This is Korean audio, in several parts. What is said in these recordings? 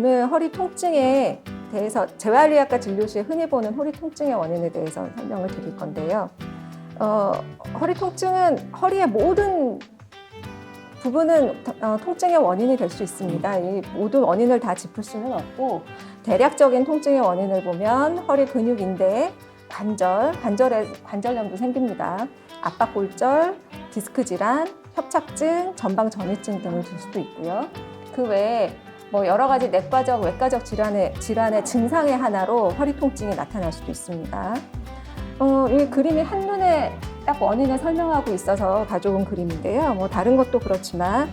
오늘 허리 통증에 대해서 재활의학과 진료 시에 흔히 보는 허리 통증의 원인에 대해서 설명을 드릴 건데요. 허리 통증은 허리의 모든 부분은 통증의 원인이 될 수 있습니다. 이 모든 원인을 다 짚을 수는 없고 대략적인 통증의 원인을 보면 허리 근육인데 관절염도 생깁니다. 압박골절, 디스크 질환, 협착증, 전방 전이증 등을 들 수도 있고요. 그 외에 여러 가지 내과적, 외과적 질환의 증상의 하나로 허리 통증이 나타날 수도 있습니다. 이 그림이 한눈에 딱 원인을 설명하고 있어서 가져온 그림인데요. 다른 것도 그렇지만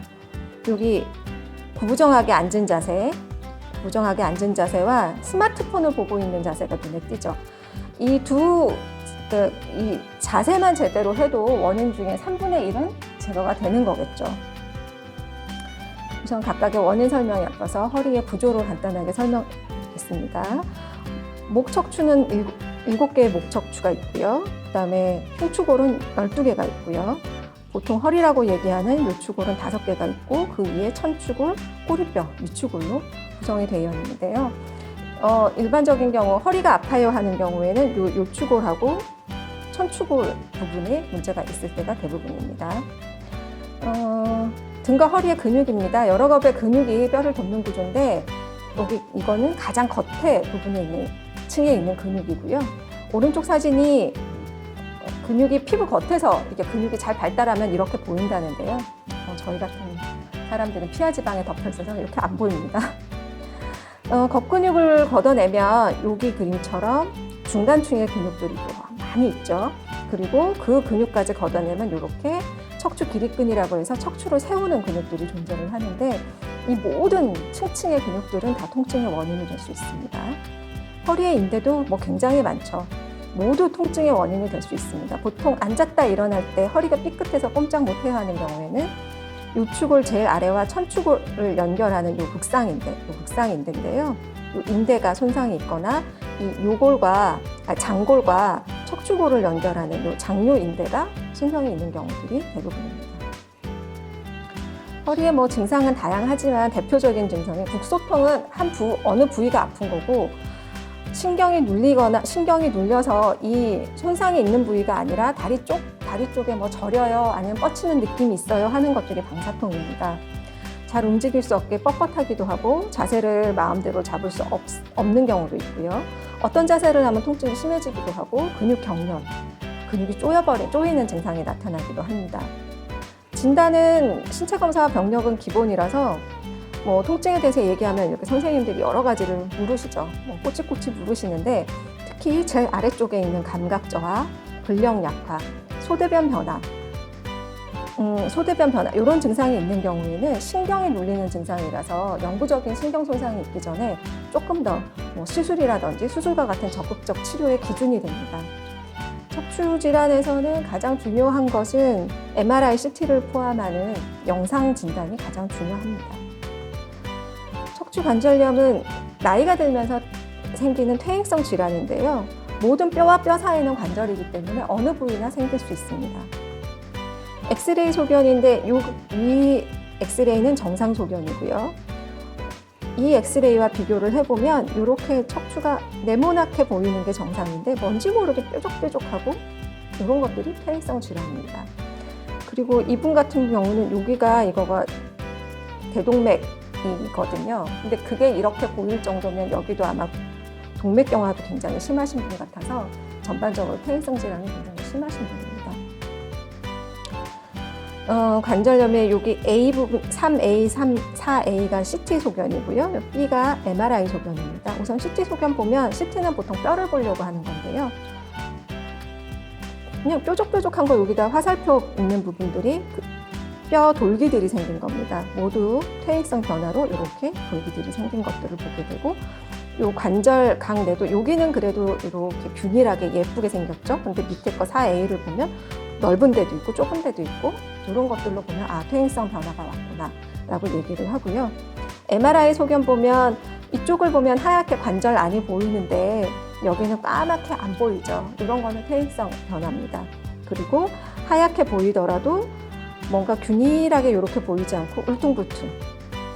여기 구부정하게 앉은 자세와 스마트폰을 보고 있는 자세가 눈에 띄죠. 이 자세만 제대로 해도 원인 중에 3분의 1은 제거가 되는 거겠죠. 우선 각각의 원인 설명에 앞서서 허리의 구조를 간단하게 설명했습니다. 목척추는 7개의 목척추가 있고요. 그 다음에 흉추골은 12개가 있고요. 보통 허리라고 얘기하는 요추골은 5개가 있고 그 위에 천추골, 꼬리뼈, 위추골로 구성이 되어 있는데요. 일반적인 경우 허리가 아파요 하는 경우에는 요추골하고 천추골 부분에 문제가 있을 때가 대부분입니다. 등과 허리의 근육입니다. 여러 겹의 근육이 뼈를 돕는 구조인데 이거는 가장 겉에 부분에 있는 층에 있는 근육이고요. 오른쪽 사진이 근육이 피부 겉에서 이렇게 근육이 잘 발달하면 이렇게 보인다는데요. 저희 같은 사람들은 피하 지방에 덮여 있어서 이렇게 안 보입니다. 겉근육을 걷어내면 여기 그림처럼 중간층의 근육들이 많이 있죠. 그리고 그 근육까지 걷어내면 이렇게 척추 기립근이라고 해서 척추를 세우는 근육들이 존재를 하는데 이 모든 층층의 근육들은 다 통증의 원인이 될 수 있습니다. 허리의 인대도 굉장히 많죠. 모두 통증의 원인이 될 수 있습니다. 보통 앉았다 일어날 때 허리가 삐끗해서 꼼짝 못해야 하는 경우에는 요추골 제일 아래와 천추골을 연결하는 극상인대인데요. 이 인대가 손상이 있거나 장골과 척추골을 연결하는 이 장요인대가 손상이 있는 경우들이 대부분입니다. 허리의 증상은 다양하지만 대표적인 증상이 국소통은 어느 부위가 아픈 거고 신경이 눌려서 이 손상이 있는 부위가 아니라 다리 쪽에 저려요 아니면 뻗치는 느낌이 있어요 하는 것들이 방사통입니다. 잘 움직일 수 없게 뻣뻣하기도 하고 자세를 마음대로 잡을 수 없는 경우도 있고요. 어떤 자세를 하면 통증이 심해지기도 하고 근육 경련, 근육이 쪼이는 증상이 나타나기도 합니다. 진단은 신체검사와 병력은 기본이라서 통증에 대해서 얘기하면 이렇게 선생님들이 여러 가지를 물으시죠. 꼬치꼬치 물으시는데 특히 제일 아래쪽에 있는 감각 저하, 근력 약화, 소대변 변화 이런 증상이 있는 경우에는 신경이 눌리는 증상이라서 영구적인 신경 손상이 있기 전에 조금 더 시술이라든지 수술과 같은 적극적 치료의 기준이 됩니다. 척추 질환에서는 가장 중요한 것은 MRI, CT를 포함하는 영상 진단이 가장 중요합니다. 척추 관절염은 나이가 들면서 생기는 퇴행성 질환인데요. 모든 뼈와 뼈 사이는 관절이기 때문에 어느 부위나 생길 수 있습니다. 엑스레이 소견인데 이 엑스레이는 정상 소견이고요. 이 엑스레이와 비교를 해보면 이렇게 척추가 네모나게 보이는 게 정상인데 뭔지 모르게 뾰족뾰족하고 이런 것들이 퇴행성 질환입니다. 그리고 이분 같은 경우는 이거가 대동맥이거든요. 근데 그게 이렇게 보일 정도면 여기도 아마 동맥경화도 굉장히 심하신 분 같아서 전반적으로 퇴행성 질환이 굉장히 심하신 분입니다. 관절염의 여기 A 부분 3A, 4A가 CT 소견이고요. B가 MRI 소견입니다. 우선 CT 소견 보면 CT는 보통 뼈를 보려고 하는 건데요. 그냥 뾰족뾰족한 거 여기다 화살표 있는 부분들이 뼈 돌기들이 생긴 겁니다. 모두 퇴행성 변화로 이렇게 돌기들이 생긴 것들을 보게 되고 요 관절 강내도 여기는 그래도 이렇게 균일하게 예쁘게 생겼죠. 근데 밑에 거 4A를 보면 넓은 데도 있고 좁은 데도 있고 이런 것들로 보면 퇴행성 변화가 왔구나 라고 얘기를 하고요. MRI 소견 보면 이쪽을 보면 하얗게 관절 안이 보이는데 여기는 까맣게 안 보이죠. 이런 거는 퇴행성 변화입니다. 그리고 하얗게 보이더라도 뭔가 균일하게 이렇게 보이지 않고 울퉁불퉁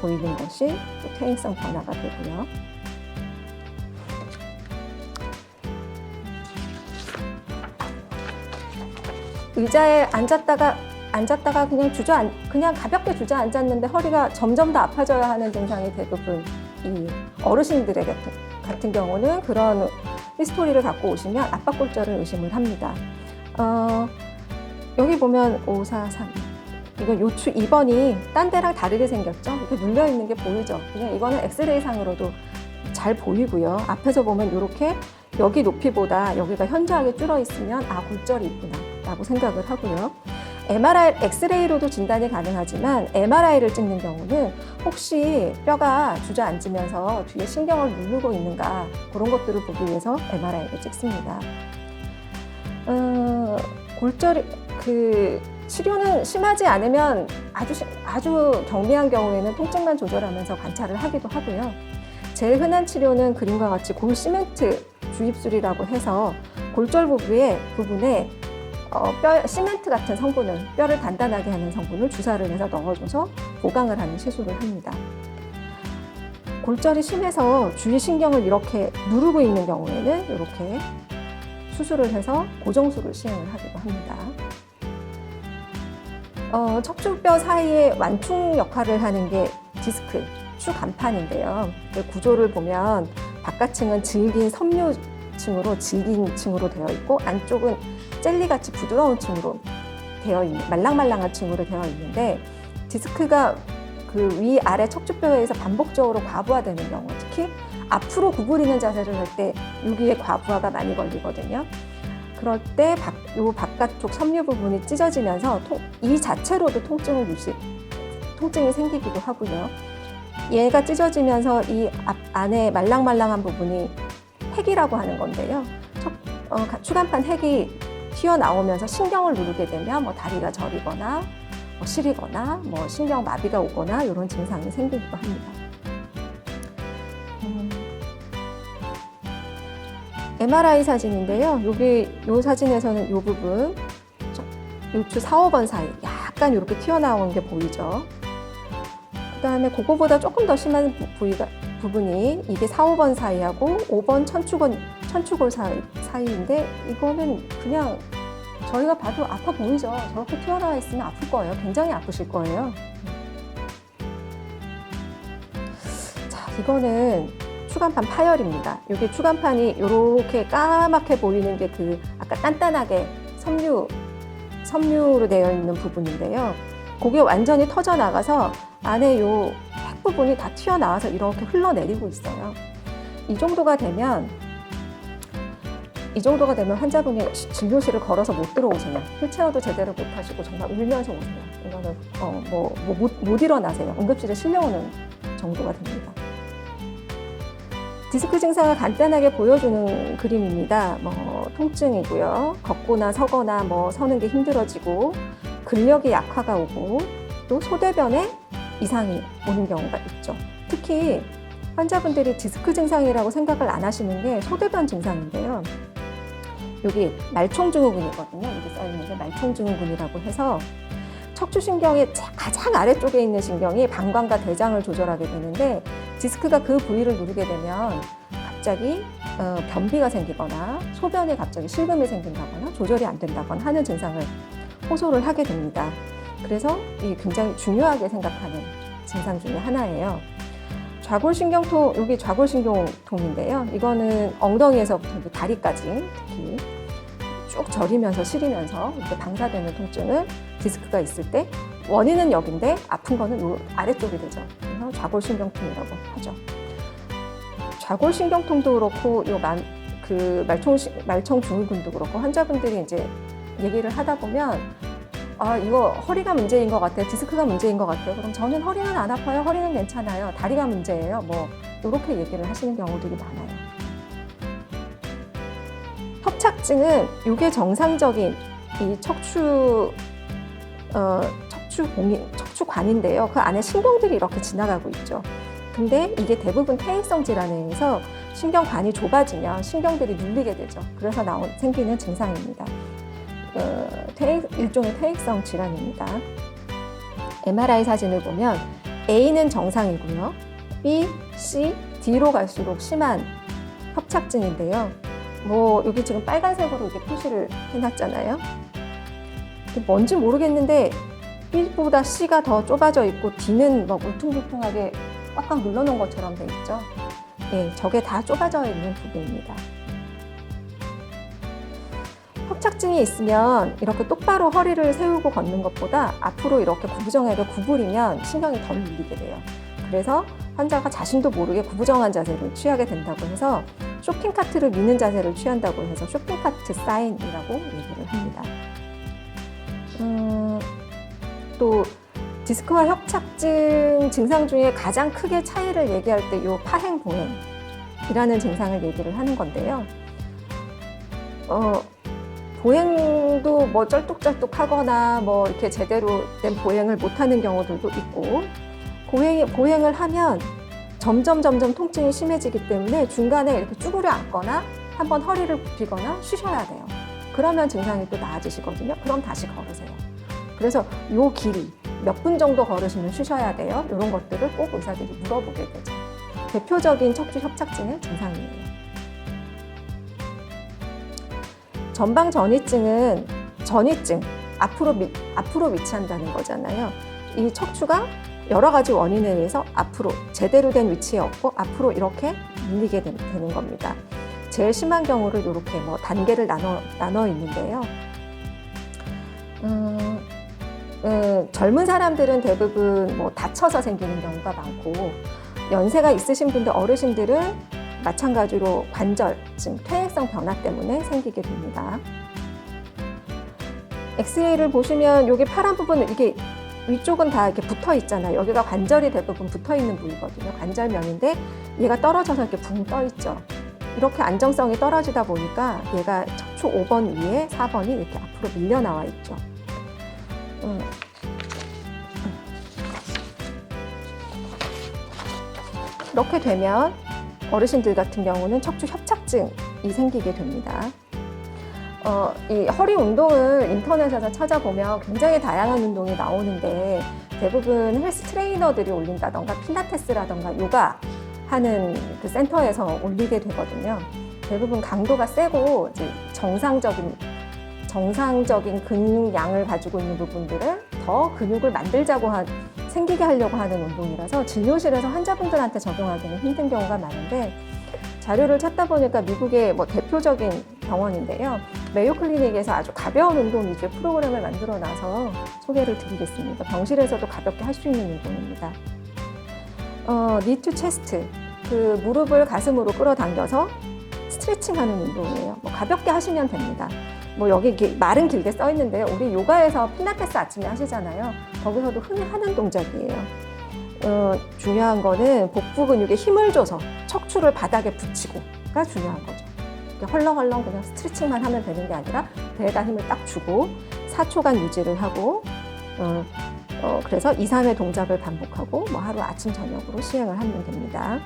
보이는 것이 또 퇴행성 변화가 되고요. 의자에 앉았다가 그냥 가볍게 주저앉았는데 허리가 점점 더 아파져야 하는 증상이 대부분 이 어르신들의 같은 경우는 그런 히스토리를 갖고 오시면 압박골절을 의심을 합니다. 여기 보면 543 이거 요추 2번이 딴 데랑 다르게 생겼죠? 이렇게 눌려 있는 게 보이죠? 그냥 이거는 엑스레이 상으로도 잘 보이고요. 앞에서 보면 이렇게 여기 높이보다 여기가 현저하게 줄어 있으면 골절이 있구나 라고 생각을 하고요. MRI, 엑스레이로도 진단이 가능하지만 MRI를 찍는 경우는 혹시 뼈가 주저앉으면서 뒤에 신경을 누르고 있는가 그런 것들을 보기 위해서 MRI를 찍습니다. 골절이 치료는 심하지 않으면 아주 경미한 경우에는 통증만 조절하면서 관찰을 하기도 하고요. 제일 흔한 치료는 그림과 같이 골 시멘트 주입술이라고 해서 골절 부분에 시멘트 같은 성분을, 뼈를 단단하게 하는 성분을 주사를 해서 넣어줘서 보강을 하는 시술을 합니다. 골절이 심해서 주위 신경을 이렇게 누르고 있는 경우에는 이렇게 수술을 해서 고정술을 시행을 하기도 합니다. 척추뼈 사이에 완충 역할을 하는 게 디스크, 추간판인데요. 구조를 보면 바깥층은 질긴 섬유층으로 되어 있고 안쪽은 젤리같이 부드러운 층으로 말랑말랑한 층으로 되어 있는데 디스크가 그 위아래 척추뼈에서 반복적으로 과부하되는 경우, 특히 앞으로 구부리는 자세를 할 때 여기에 과부하가 많이 걸리거든요. 그럴 때 바깥쪽 섬유 부분이 찢어지면서 이 자체로도 통증이 생기기도 하고요. 얘가 찢어지면서 이 안에 말랑말랑한 부분이 핵이라고 하는 건데요. 추간판 핵이 튀어나오면서 신경을 누르게 되면 다리가 저리거나 시리거나 신경 마비가 오거나 이런 증상이 생기기도 합니다. MRI 사진인데요. 이 사진에서는 이 부분, 요추 4, 5번 사이 약간 이렇게 튀어나온 게 보이죠. 그 다음에 그거보다 조금 더 심한 부분이 이게 4, 5번 사이하고 5번 천추골 사이인데 이거는 그냥 저희가 봐도 아파 보이죠. 저렇게 튀어나와 있으면 아플 거예요. 굉장히 아프실 거예요. 자, 이거는 추간판 파열입니다. 여기 추간판이 이렇게 까맣게 보이는 게 아까 단단하게 섬유로 되어 있는 부분인데요. 그게 완전히 터져 나가서 안에 요 핵 부분이 다 튀어나와서 이렇게 흘러내리고 있어요. 이 정도가 되면 환자분이 진료실을 걸어서 못 들어오세요. 휠체어도 제대로 못 하시고 정말 울면서 오세요. 이거는 못 일어나세요. 응급실에 실려오는 정도가 됩니다. 디스크 증상을 간단하게 보여주는 그림입니다. 통증이고요. 걷거나 서거나 서는 게 힘들어지고 근력이 약화가 오고 또 소대변에 이상이 오는 경우가 있죠. 특히 환자분들이 디스크 증상이라고 생각을 안 하시는 게 소대변 증상인데요. 여기 말총증후군이거든요. 여기 써있는 게 말총증후군이라고 해서 척추신경의 가장 아래쪽에 있는 신경이 방광과 대장을 조절하게 되는데 디스크가 그 부위를 누르게 되면 갑자기 변비가 생기거나 소변에 갑자기 실금이 생긴다거나 조절이 안 된다거나 하는 증상을 호소를 하게 됩니다. 그래서 이게 굉장히 중요하게 생각하는 증상 중에 하나예요. 좌골신경통, 여기 좌골신경통인데요. 이거는 엉덩이에서부터 다리까지 특히 쭉 저리면서 시리면서 이렇게 방사되는 통증을 디스크가 있을 때 원인은 여긴데 아픈 거는 요 아래쪽이 되죠. 그래서 좌골신경통이라고 하죠. 좌골신경통도 그렇고 말총증후군도 그렇고 환자분들이 이제 얘기를 하다 보면 이거 허리가 문제인 것 같아요. 디스크가 문제인 것 같아요. 그럼 저는 허리는 안 아파요. 허리는 괜찮아요. 다리가 문제예요. 이렇게 얘기를 하시는 경우들이 많아요. 협착증은 이게 정상적인 이 척추관인데요. 그 안에 신경들이 이렇게 지나가고 있죠. 근데 이게 대부분 퇴행성 질환에 의해서 신경관이 좁아지면 신경들이 눌리게 되죠. 그래서 생기는 증상입니다. 일종의 퇴행성 질환입니다. MRI 사진을 보면 A는 정상이고요. B, C, D로 갈수록 심한 협착증인데요. 뭐 여기 지금 빨간색으로 이렇게 표시를 해놨잖아요. 뭔지 모르겠는데 B보다 C가 더 좁아져 있고 D는 막 울퉁불퉁하게 꽉꽉 눌러놓은 것처럼 돼 있죠. 예, 저게 다 좁아져 있는 부분입니다. 협착증이 있으면 이렇게 똑바로 허리를 세우고 걷는 것보다 앞으로 이렇게 구부정하게 구부리면 신경이 덜 눌리게 돼요. 그래서 환자가 자신도 모르게 구부정한 자세를 취하게 된다고 해서 쇼핑카트를 미는 자세를 취한다고 해서 쇼핑카트 사인이라고 얘기를 합니다. 또 디스크와 협착증 증상 중에 가장 크게 차이를 얘기할 때 이 파행보행이라는 증상을 얘기를 하는 건데요. 보행도 뭐 쩔뚝쩔뚝하거나 뭐 이렇게 제대로 된 보행을 못하는 경우들도 있고, 보행을 하면 점점 통증이 심해지기 때문에 중간에 이렇게 쭈그려 앉거나 한번 허리를 굽히거나 쉬셔야 돼요. 그러면 증상이 또 나아지시거든요. 그럼 다시 걸으세요. 그래서 요 길이 몇 분 정도 걸으시면 쉬셔야 돼요. 이런 것들을 꼭 의사들이 물어보게 되죠. 대표적인 척추 협착증의 증상이에요. 전방 전이증은 전이증, 앞으로 위치한다는 거잖아요. 이 척추가 여러 가지 원인에 의해서 앞으로 제대로 된 위치에 없고 앞으로 이렇게 밀리게 되는 겁니다. 제일 심한 경우를 이렇게 뭐 단계를 나눠 있는데요. 젊은 사람들은 대부분 뭐 다쳐서 생기는 경우가 많고, 연세가 있으신 분들, 어르신들은 마찬가지로 관절증, 퇴행성 변화 때문에 생기게 됩니다. 엑스레이를 보시면 여기 파란 부분은 이게 위쪽은 다 이렇게 붙어 있잖아요. 여기가 관절이 대부분 붙어 있는 부위거든요. 관절면인데 얘가 떨어져서 이렇게 붕 떠 있죠. 이렇게 안정성이 떨어지다 보니까 얘가 척추 5번 위에 4번이 이렇게 앞으로 밀려 나와 있죠. 이렇게 되면 어르신들 같은 경우는 척추 협착증이 생기게 됩니다. 이 허리 운동을 인터넷에서 찾아보면 굉장히 다양한 운동이 나오는데 대부분 헬스 트레이너들이 올린다던가 필라테스라던가 요가 하는 그 센터에서 올리게 되거든요. 대부분 강도가 세고 이제 정상적인 근육량을 가지고 있는 부분들을 더 근육을 생기게 하려고 하는 운동이라서 진료실에서 환자분들한테 적용하기는 힘든 경우가 많은데, 자료를 찾다 보니까 미국의 뭐 대표적인 병원인데요. 메이오 클리닉에서 아주 가벼운 운동 위주의 프로그램을 만들어 놔서 소개를 드리겠습니다. 병실에서도 가볍게 할 수 있는 운동입니다. 니 투 체스트, 그 무릎을 가슴으로 끌어당겨서 스트레칭하는 운동이에요. 뭐 가볍게 하시면 됩니다. 뭐 여기 말은 길게 써 있는데요. 우리 요가에서 필라테스 아침에 하시잖아요. 거기서도 흔히 하는 동작이에요. 중요한 거는 복부 근육에 힘을 줘서 척추를 바닥에 붙이고가 중요한 거죠. 이렇게 헐렁헐렁 그냥 스트레칭만 하면 되는 게 아니라 배에다 힘을 딱 주고 4초간 유지를 하고 그래서 2, 3회 동작을 반복하고 뭐 하루 아침 저녁으로 시행을 하면 됩니다.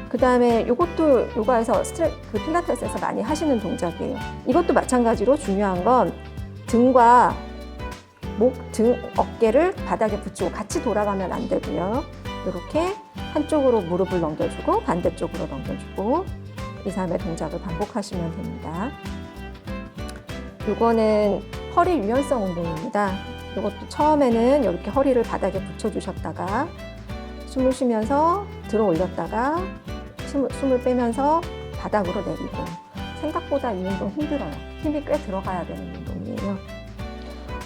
그 다음에 이것도 요가에서 그 필라테스에서 많이 하시는 동작이에요. 이것도 마찬가지로 중요한 건 등과 목, 등, 어깨를 바닥에 붙이고 같이 돌아가면 안 되고요. 이렇게 한쪽으로 무릎을 넘겨주고 반대쪽으로 넘겨주고 2, 3회 동작을 반복하시면 됩니다. 이거는 허리 유연성 운동입니다. 이것도 처음에는 이렇게 허리를 바닥에 붙여주셨다가 숨을 쉬면서 들어 올렸다가 숨을 빼면서 바닥으로 내리고, 생각보다 이 운동 힘들어요. 힘이 꽤 들어가야 되는 운동이에요.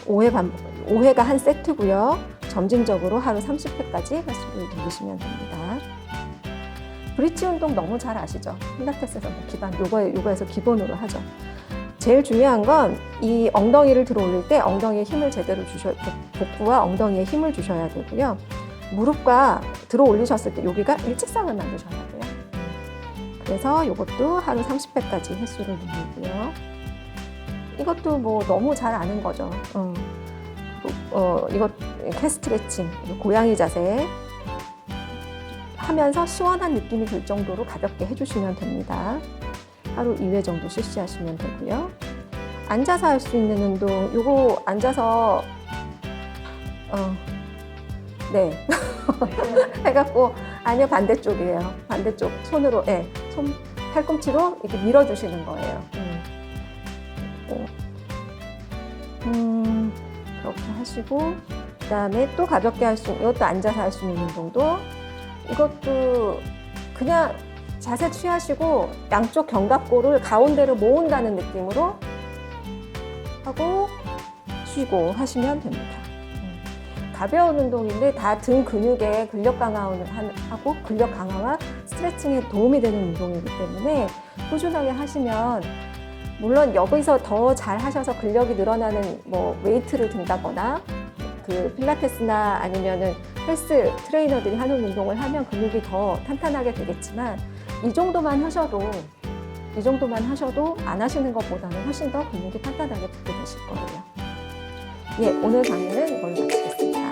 5회가 한 세트고요. 점진적으로 하루 30회까지 횟수를 늘리시면 됩니다. 브릿지 운동 너무 잘 아시죠? 필라테스에서 요가에서 기본으로 하죠. 제일 중요한 건 이 엉덩이를 들어 올릴 때 엉덩이에 힘을 제대로 복부와 엉덩이에 힘을 주셔야 되고요. 무릎과 들어 올리셨을 때 여기가 일직선을 만드셔야 돼요. 그래서 이것도 하루 30회까지 횟수를 늘리고요. 이것도 뭐 너무 잘 아는 거죠. 이거 캐스트레칭, 고양이 자세 하면서 시원한 느낌이 들 정도로 가볍게 해주시면 됩니다. 하루 2회 정도 실시하시면 되고요. 앉아서 할 수 있는 운동, 요거 앉아서 네 해갖고 아니요 반대쪽이에요. 반대쪽 손으로 손 팔꿈치로 이렇게 밀어주시는 거예요. 그렇게 하시고 그다음에 또 가볍게 할 수 이것도 앉아서 할 수 있는 운동도 이것도 그냥 자세 취하시고 양쪽 견갑골을 가운데로 모은다는 느낌으로 하고 쉬고 하시면 됩니다. 가벼운 운동인데 다 등 근육의 근력 강화하고 근력 강화와 스트레칭에 도움이 되는 운동이기 때문에 꾸준하게 하시면 물론 여기서 더 잘 하셔서 근력이 늘어나는 뭐 웨이트를 든다거나 그 필라테스나 아니면은 헬스 트레이너들이 하는 운동을 하면 근육이 더 탄탄하게 되겠지만 이 정도만 하셔도 안 하시는 것보다는 훨씬 더 근육이 탄탄하게 붙게 되실 거예요. 예, 오늘 강의는 이걸로 마치겠습니다.